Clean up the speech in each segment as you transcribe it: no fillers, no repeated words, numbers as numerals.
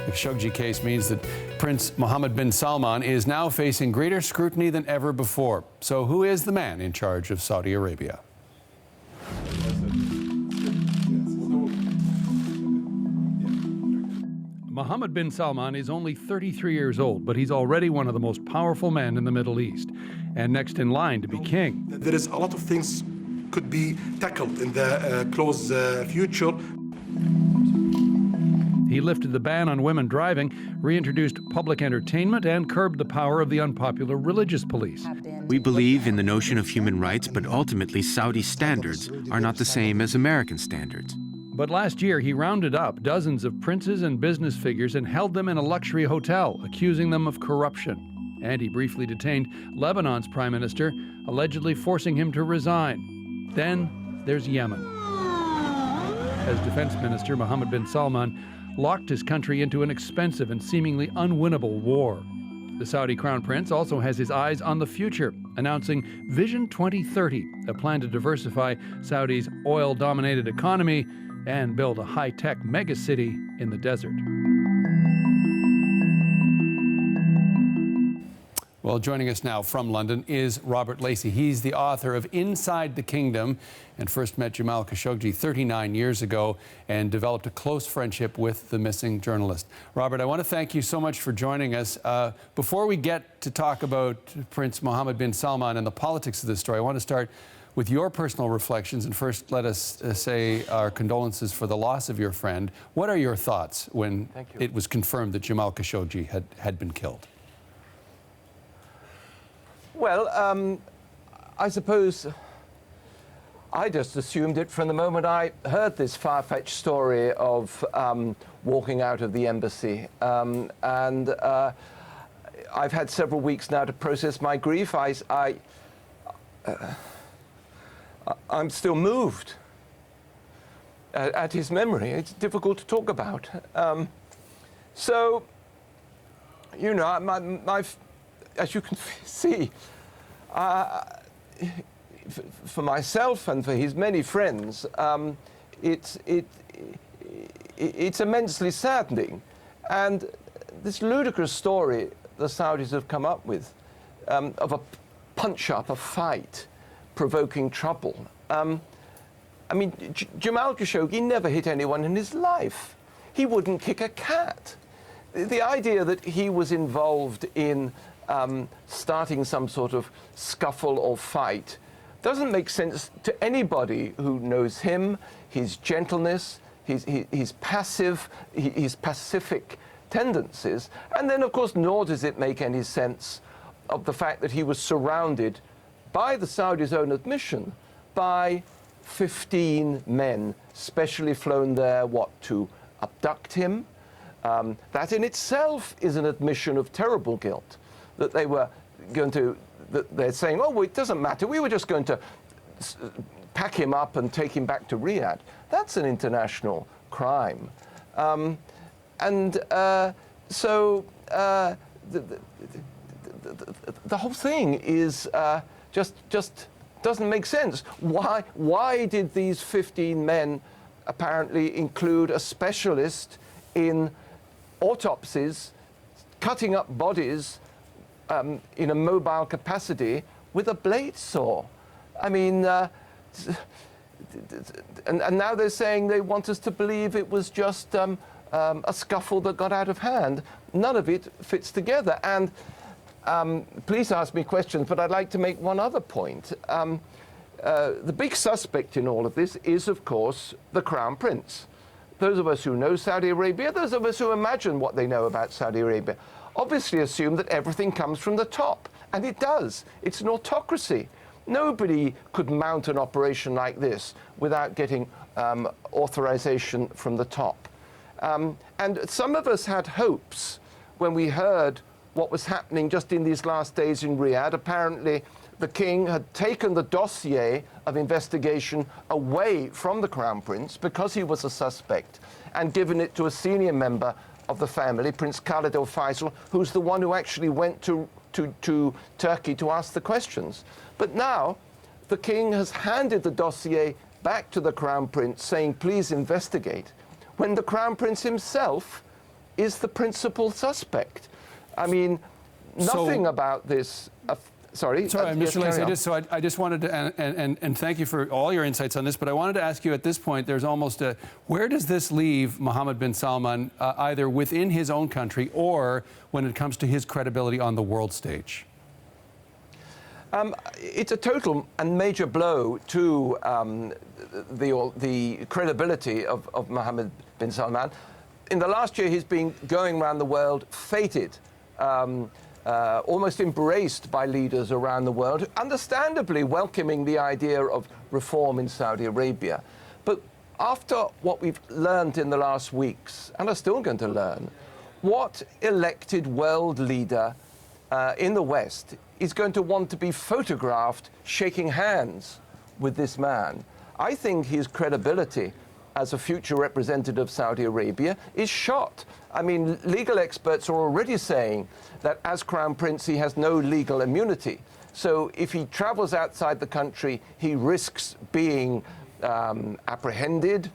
The Khashoggi case means that Prince Mohammed bin Salman is now facing greater scrutiny than ever before. So who is the man in charge of Saudi Arabia? Mohammed bin Salman is only 33 years old, but he's already one of the most powerful men in the Middle East, and next in line to be king. There is a lot of things could be tackled in the close future. He lifted the ban on women driving, reintroduced public entertainment, and curbed the power of the unpopular religious police. We believe in the notion of human rights, but ultimately Saudi standards are not the same as American standards. But last year, he rounded up dozens of princes and business figures and held them in a luxury hotel, accusing them of corruption. And he briefly detained Lebanon's prime minister, allegedly forcing him to resign. Then there's Yemen. As defense minister, Mohammed bin Salman locked his country into an expensive and seemingly unwinnable war. The Saudi crown prince also has his eyes on the future, announcing Vision 2030, a plan to diversify Saudi's oil-dominated economy and build a high-tech megacity in the desert. Well, joining us now from London is Robert Lacey. He's the author of Inside the Kingdom and first met Jamal Khashoggi 39 years ago and developed a close friendship with the missing journalist. Robert, I want to thank you so much for joining us. Before we get to talk about Prince Mohammed bin Salman and the politics of this story, I want to start with your personal reflections. And first, let us say our condolences for the loss of your friend. What are your thoughts when it was confirmed that Jamal Khashoggi had been killed? Well, I suppose I just assumed it from the moment I heard this far-fetched story of walking out of the embassy. And I've had several weeks now to process my grief. I'm still moved at his memory. It's difficult to talk about. So, you know, as you can see, for myself and for his many friends, it's immensely saddening. And this ludicrous story the Saudis have come up with of a punch-up, a fight, provoking trouble. I mean, Jamal Khashoggi never hit anyone in his life. He wouldn't kick a cat. The idea that he was involved in starting some sort of scuffle or fight doesn't make sense to anybody who knows him, his gentleness, his pacific tendencies. And then, of course, nor does it make any sense of the fact that he was surrounded, by the Saudis' own admission, by 15 men, specially flown there, to abduct him. That in itself is an admission of terrible guilt, that they were going to, that they're saying, oh, well, it doesn't matter, we were just going to pack him up and take him back to Riyadh. That's an international crime. So the whole thing is just doesn't make sense. Why did these 15 men apparently include a specialist in autopsies, cutting up bodies in a mobile capacity with a blade saw? I mean, and now they're saying they want us to believe it was just a scuffle that got out of hand. None of it fits together. And please ask me questions, but I'd like to make one other point. The big suspect in all of this is, of course, the Crown Prince. Those of us who know Saudi Arabia, those of us who imagine what they know about Saudi Arabia, obviously assume that everything comes from the top. And it does. It's an autocracy. Nobody could mount an operation like this without getting authorization from the top. And some of us had hopes when we heard what was happening just in these last days in Riyadh. Apparently, the king had taken the dossier of investigation away from the Crown Prince because he was a suspect and given it to a senior member of the family, Prince Khalid Al Faisal, who's the one who actually went to Turkey to ask the questions. But now, the king has handed the dossier back to the Crown Prince, saying, please investigate, when the Crown Prince himself is the principal suspect. I mean, nothing about this. Sorry, Mr. Lacey, I just wanted to, and thank you for all your insights on this, but I wanted to ask you at this point, there's almost a, where does this leave Mohammed bin Salman, either within his own country or when it comes to his credibility on the world stage? It's a total and major blow to the credibility of Mohammed bin Salman. In the last year, he's been going around the world feted, almost embraced by leaders around the world, understandably welcoming the idea of reform in Saudi Arabia. But after what we've learned in the last weeks, and are still going to learn, what elected world leader in the West is going to want to be photographed shaking hands with this man? I think his credibility as a future representative of Saudi Arabia is shot. I mean, legal experts are already saying that as Crown Prince, he has no legal immunity. So if he travels outside the country, he risks being apprehended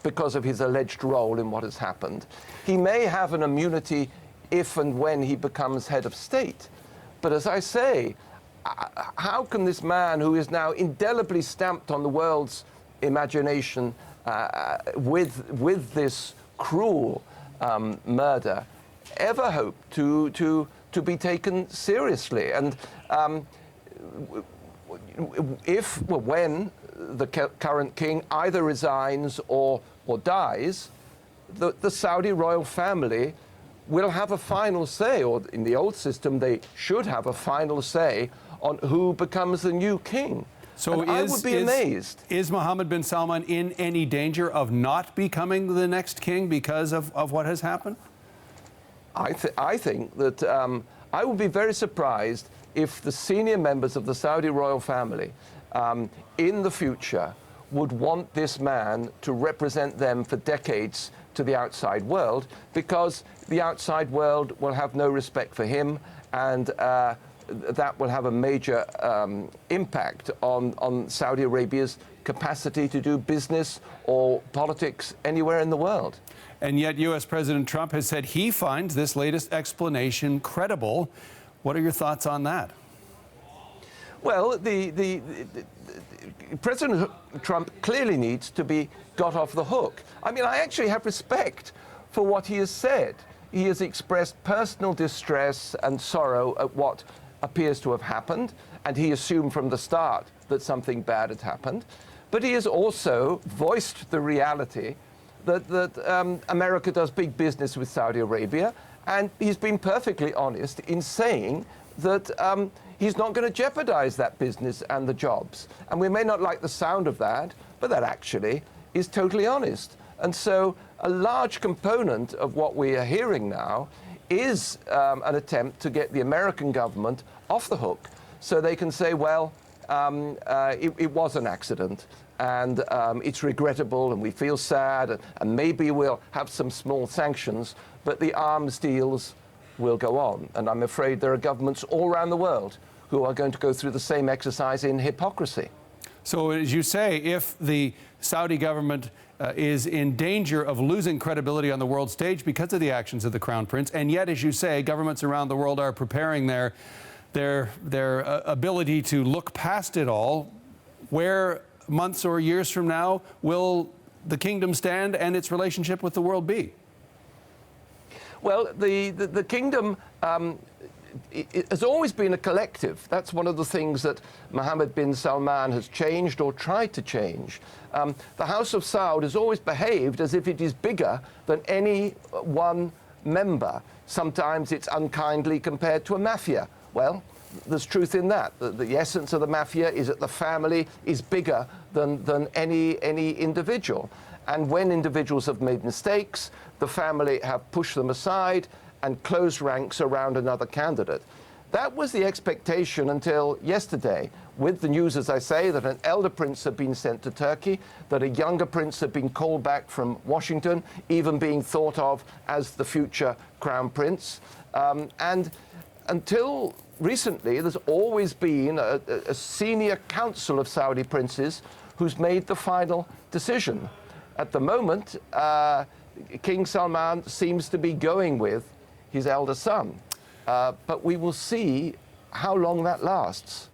because of his alleged role in what has happened. He may have an immunity if and when he becomes head of state. But as I say, how can this man, who is now indelibly stamped on the world's imagination with this cruel murder, ever hope to be taken seriously? And when the current king either resigns or dies, the Saudi royal family will have a final say, or in the old system, they should have a final say on who becomes the new king. So I would be amazed. Is Mohammed bin Salman in any danger of not becoming the next king because of what has happened? I think that I would be very surprised if the senior members of the Saudi royal family in the future would want this man to represent them for decades to the outside world, because the outside world will have no respect for him, and that will have a major impact on Saudi Arabia's capacity to do business or politics anywhere in the world. And yet U.S. President Trump has said he finds this latest explanation credible. What are your thoughts on that? Well, President Trump clearly needs to be got off the hook. I mean, I actually have respect for what he has said. He has expressed personal distress and sorrow at what appears to have happened, and he assumed from the start that something bad had happened. But he has also voiced the reality that America does big business with Saudi Arabia, and he's been perfectly honest in saying that he's not going to jeopardize that business and the jobs. And we may not like the sound of that, but that actually is totally honest. And so a large component of what we are hearing now is an attempt to get the American government off the hook so they can say, well, it was an accident, and it's regrettable, and we feel sad, and maybe we'll have some small sanctions, but the arms deals will go on. And I'm afraid there are governments all around the world who are going to go through the same exercise in hypocrisy. So as you say, if the Saudi government is in danger of losing credibility on the world stage because of the actions of the Crown Prince, and yet, as you say, governments around the world are preparing their ability to look past it all, where months or years from now will the kingdom stand and its relationship with the world be? Well, the kingdom it has always been a collective. That's one of the things that Mohammed bin Salman has changed or tried to change. The House of Saud has always behaved as if it is bigger than any one member. Sometimes it's unkindly compared to a mafia. Well, there's truth in that. The essence of the mafia is that the family is bigger than any individual. And when individuals have made mistakes, the family have pushed them aside and closed ranks around another candidate. That was the expectation until yesterday, with the news, as I say, that an elder prince had been sent to Turkey, that a younger prince had been called back from Washington, even being thought of as the future crown prince. And until recently, there's always been a senior council of Saudi princes who's made the final decision. At the moment, King Salman seems to be going with his elder son. But we will see how long that lasts.